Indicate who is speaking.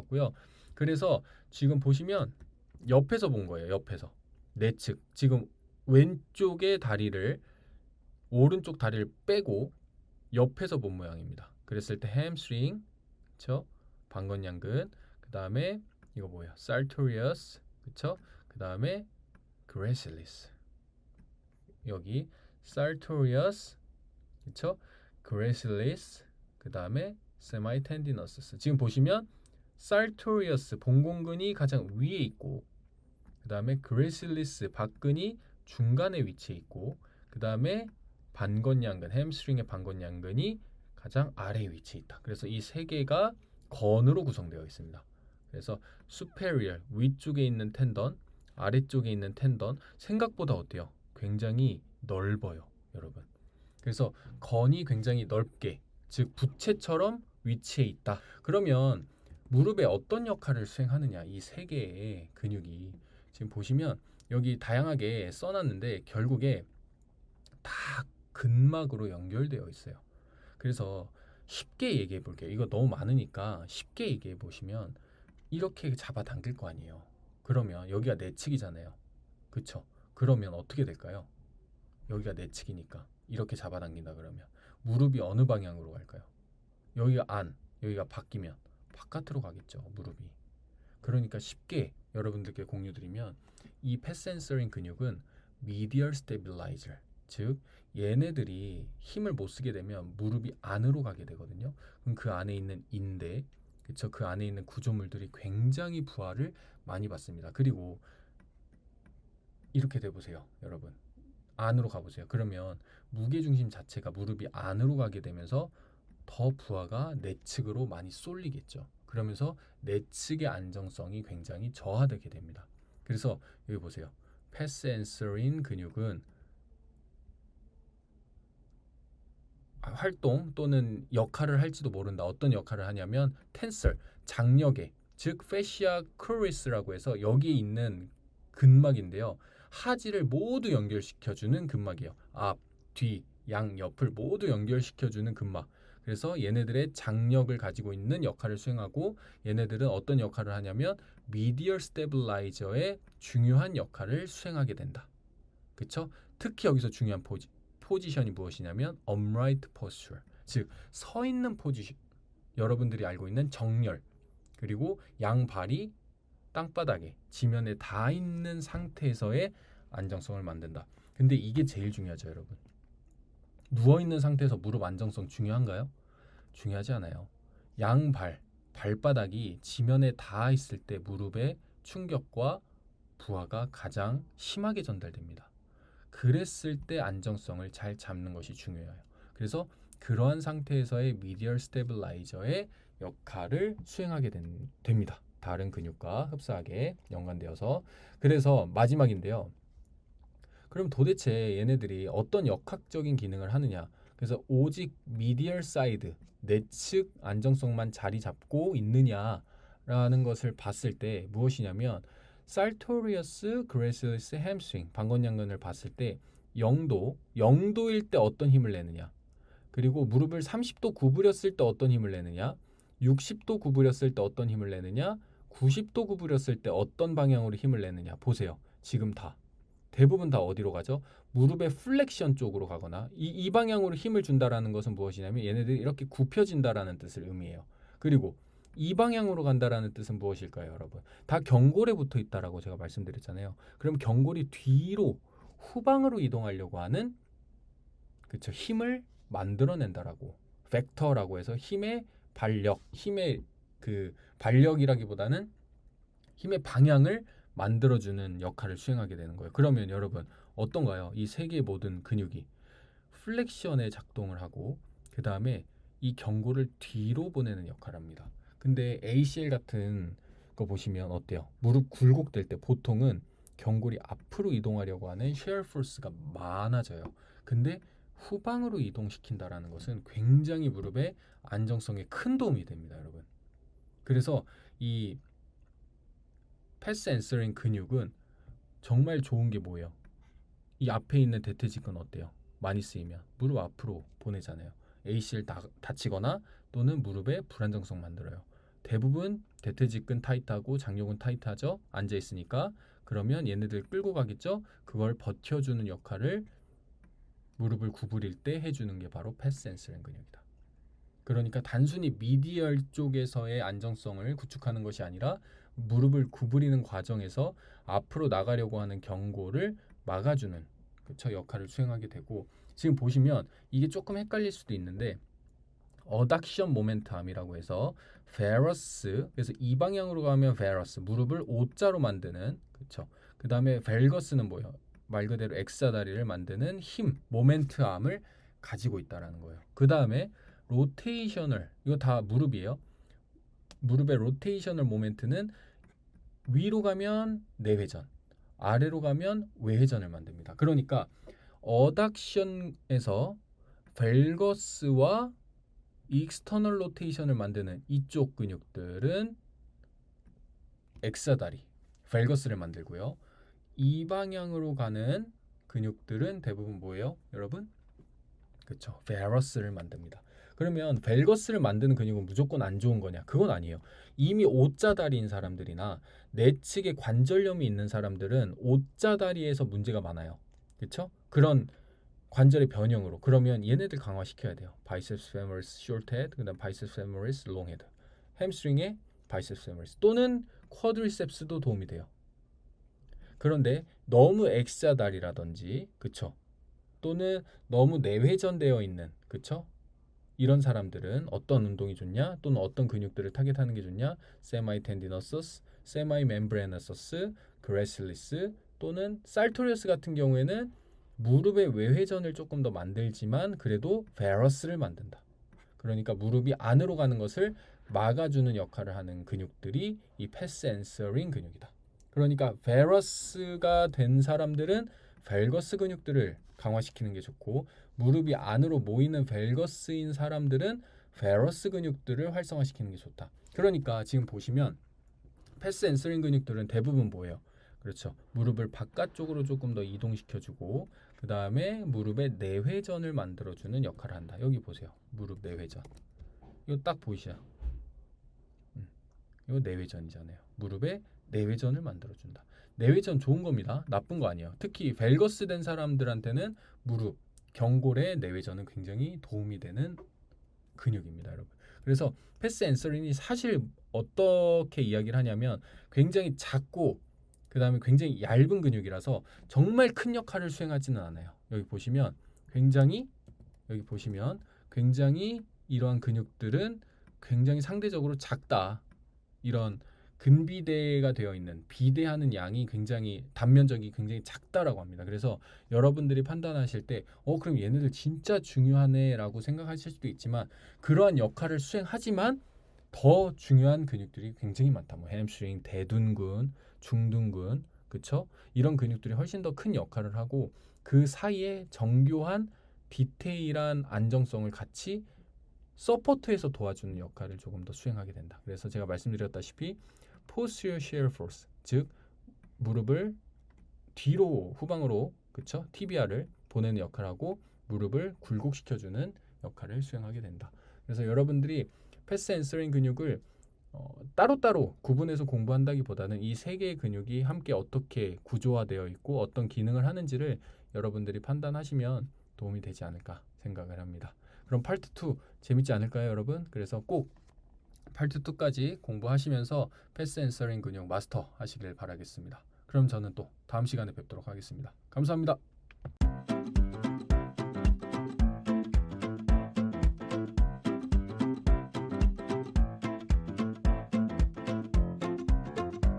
Speaker 1: 있고요. 그래서 지금 보시면 옆에서 본 거예요. 옆에서 내측 지금 왼쪽의 다리를 오른쪽 다리를 빼고 옆에서 본 모양입니다. 그랬을 때 햄스트링, 그쵸? 방건양근, 그 다음에 이거 뭐예요? sartorius, 그쵸? 그 다음에 gracilis, 여기 sartorius, 그쵸? gracilis, 그 다음에 semitendinosus. 지금 보시면 sartorius 봉공근이 가장 위에 있고, 그 다음에 gracilis 박근이 중간에 위치해 있고, 그 다음에 반건양근, 햄스트링의 반건양근이 가장 아래에 위치해 있다. 그래서 이 세 개가 건으로 구성되어 있습니다. 그래서 superior 위쪽에 있는 텐던, 아래쪽에 있는 텐던 생각보다 어때요? 굉장히 넓어요, 여러분. 그래서 건이 굉장히 넓게, 즉 부채처럼 위치해 있다. 그러면 무릎에 어떤 역할을 수행하느냐? 이 세 개의 근육이 지금 보시면 여기 다양하게 써놨는데 결국에 다 근막으로 연결되어 있어요. 그래서 쉽게 얘기해 볼게요. 이거 너무 많으니까 쉽게 얘기해 보시면 이렇게 잡아당길 거 아니에요. 그러면 여기가 내측이잖아요. 그쵸? 그러면 어떻게 될까요? 여기가 내측이니까 이렇게 잡아당긴다 그러면 무릎이 어느 방향으로 갈까요? 여기가 안, 여기가 바뀌면 바깥으로 가겠죠, 무릎이. 그러니까 쉽게 여러분들께 공유드리면 이 펫센서링 근육은 medial stabilizer, 즉 얘네들이 힘을 못 쓰게 되면 무릎이 안으로 가게 되거든요. 그럼 그 안에 있는 인대, 그쵸? 그 안에 있는 구조물들이 굉장히 부하를 많이 받습니다. 그리고 이렇게 돼 보세요, 여러분. 안으로 가보세요. 그러면 무게중심 자체가 무릎이 안으로 가게 되면서 더 부하가 내측으로 많이 쏠리겠죠. 그러면서 내측의 안정성이 굉장히 저하되게 됩니다. 그래서 여기 보세요. 패스앤서린 근육은 활동 또는 역할을 할지도 모른다. 어떤 역할을 하냐면 텐설, 장력의, 즉 fascia cruris라고 해서 여기에 있는 근막인데요. 하지를 모두 연결시켜주는 근막이에요. 앞, 뒤, 양, 옆을 모두 연결시켜주는 근막. 그래서 얘네들의 장력을 가지고 있는 역할을 수행하고, 얘네들은 어떤 역할을 하냐면 medial stabilizer의 중요한 역할을 수행하게 된다. 그쵸? 특히 여기서 중요한 포지션이 무엇이냐면 upright posture, 즉 서 있는 포지션. 여러분들이 알고 있는 정렬, 그리고 양발이 땅바닥에 지면에 닿아 있는 상태에서의 안정성을 만든다. 근데 이게 제일 중요하죠, 여러분. 누워 있는 상태에서 무릎 안정성 중요한가요? 중요하지 않아요. 양발, 발바닥이 지면에 닿아 있을 때 무릎의 충격과 부하가 가장 심하게 전달됩니다. 그랬을 때 안정성을 잘 잡는 것이 중요해요. 그래서 그러한 상태에서의 미디얼 스테빌라이저의 역할을 수행하게 됩니다. 다른 근육과 흡사하게 연관되어서. 그래서 마지막인데요. 그럼 도대체 얘네들이 어떤 역학적인 기능을 하느냐? 그래서 오직 미디얼 사이드, 내측 안정성만 자리 잡고 있느냐라는 것을 봤을 때 무엇이냐면 sartorius, gracilis, hamstring, 방건양근을 봤을 때 0도일 때 어떤 힘을 내느냐? 그리고 무릎을 30도 구부렸을 때 어떤 힘을 내느냐? 60도 구부렸을 때 어떤 힘을 내느냐? 90도 구부렸을 때 어떤 방향으로 힘을 내느냐? 보세요. 지금 대부분 다 어디로 가죠? 무릎의 플렉션 쪽으로 가거나 이 방향으로 힘을 준다라는 것은 무엇이냐면 얘네들이 이렇게 굽혀진다라는 뜻을 의미해요. 그리고 이 방향으로 간다라는 뜻은 무엇일까요, 여러분? 다 경골에 붙어 있다라고 제가 말씀드렸잖아요. 그럼 경골이 뒤로 후방으로 이동하려고 하는, 그쵸, 힘을 만들어낸다라고, 벡터라고 해서 힘의 발력, 힘의 그 발력이라기보다는 힘의 방향을 만들어주는 역할을 수행하게 되는 거예요. 그러면 여러분 어떤가요? 이 세 개의 모든 근육이 플렉션에 작동을 하고 그 다음에 이 경골을 뒤로 보내는 역할을 합니다. 근데 ACL 같은 거 보시면 어때요? 무릎 굴곡될 때 보통은 경골이 앞으로 이동하려고 하는 shear force가 많아져요. 근데 후방으로 이동시킨다라는 것은 굉장히 무릎의 안정성에 큰 도움이 됩니다, 여러분. 그래서 이 패스 앤서링 근육은 정말 좋은 게 뭐예요? 이 앞에 있는 대퇴직근 어때요? 많이 쓰이면 무릎 앞으로 보내잖아요. ACL 다치거나 또는 무릎에 불안정성 만들어요. 대부분 대퇴직근 타이트하고 장요근 타이트하죠. 앉아 있으니까. 그러면 얘네들 끌고 가겠죠. 그걸 버텨주는 역할을 무릎을 구부릴 때 해주는 게 바로 패스앤서링 근육이다. 그러니까 단순히 미디얼 쪽에서의 안정성을 구축하는 것이 아니라 무릎을 구부리는 과정에서 앞으로 나가려고 하는 경고를 막아주는 그쵸 역할을 수행하게 되고, 지금 보시면 이게 조금 헷갈릴 수도 있는데 어닥션 모멘텀이라고 해서 베러스, 그래서 이 방향으로 가면 베러스, 무릎을 O자로 만드는, 그쵸. 그 다음에 벨거스는 뭐예요? 말 그대로 X자다리를 만드는 힘, 모멘트암을 가지고 있다라는 거예요. 그 다음에 로테이셔널, 이거 다 무릎이에요. 무릎의 로테이셔널 모멘트는 위로 가면 내회전, 아래로 가면 외회전을 만듭니다. 그러니까 어닥션에서 벨거스와 익스터널 로테이션을 만드는 이쪽 근육들은 X자다리, 벨거스를 만들고요. 이 방향으로 가는 근육들은 대부분 뭐예요, 여러분? 그렇죠, 베러스를 만듭니다. 그러면 벨거스를 만드는 근육은 무조건 안 좋은 거냐? 그건 아니에요. 이미 O자다리인 사람들이나 내측에 관절염이 있는 사람들은 O자다리에서 문제가 많아요. 그렇죠? 그런 관절의 변형으로. 그러면 얘네들 강화시켜야 돼요. 바이셉스 페모리스 숏 헤드, 그다음 바이셉스 페모리스 롱 헤드. 햄스트링에 바이셉스 페모리스 또는 쿼드리셉스도 도움이 돼요. 그런데 너무 X자다리라든지, 그쵸? 또는 너무 내회전되어 있는, 그쵸? 이런 사람들은 어떤 운동이 좋냐? 또는 어떤 근육들을 타겟하는 게 좋냐? 세마이 텐디너서스, 세마이 멤브레너서스, 그레실리스 또는 살토리어스 같은 경우에는 무릎의 외회전을 조금 더 만들지만 그래도 베러스를 만든다. 그러니까 무릎이 안으로 가는 것을 막아주는 역할을 하는 근육들이 이 패스 앤서링 근육이다. 그러니까 베러스가 된 사람들은 벨거스 근육들을 강화시키는 게 좋고, 무릎이 안으로 모이는 벨거스인 사람들은 베러스 근육들을 활성화시키는 게 좋다. 그러니까 지금 보시면 패스 앤서링 근육들은 대부분 뭐예요? 그렇죠. 무릎을 바깥쪽으로 조금 더 이동시켜주고 그 다음에 무릎의 내회전을 만들어주는 역할을 한다. 여기 보세요. 무릎 내회전. 이거 딱 보이시죠? 이거 내회전이잖아요. 무릎의 내회전을 만들어준다. 내회전 좋은 겁니다. 나쁜 거 아니에요. 특히 벨거스 된 사람들한테는 무릎, 경골의 내회전은 굉장히 도움이 되는 근육입니다, 여러분. 그래서 패스 앤서링이 사실 어떻게 이야기를 하냐면 굉장히 작고 그 다음에 굉장히 얇은 근육이라서 정말 큰 역할을 수행하지는 않아요. 여기 보시면 굉장히 이러한 근육들은 굉장히 상대적으로 작다. 이런 근비대가 되어 있는 비대하는 양이 굉장히 단면적이 굉장히 작다라고 합니다. 그래서 여러분들이 판단하실 때 그럼 얘네들 진짜 중요하네라고 생각하실 수도 있지만 그러한 역할을 수행하지만 더 중요한 근육들이 굉장히 많다. 뭐 햄스트링, 대둔근, 중둔근, 그쵸? 이런 근육들이 훨씬 더 큰 역할을 하고 그 사이에 정교한 디테일한 안정성을 같이 서포트해서 도와주는 역할을 조금 더 수행하게 된다. 그래서 제가 말씀드렸다시피 posterior shear force, 즉 무릎을 뒤로 후방으로, 그쵸? 티비아를 보내는 역할하고 무릎을 굴곡시켜주는 역할을 수행하게 된다. 그래서 여러분들이 패스 앤서링 근육을 따로따로 구분해서 공부한다기보다는 이 세 개의 근육이 함께 어떻게 구조화되어 있고 어떤 기능을 하는지를 여러분들이 판단하시면 도움이 되지 않을까 생각을 합니다. 그럼 파트 2 재밌지 않을까요, 여러분? 그래서 꼭 파트 2까지 공부하시면서 패스 앤서링 근육 마스터 하시길 바라겠습니다. 그럼 저는 또 다음 시간에 뵙도록 하겠습니다. 감사합니다.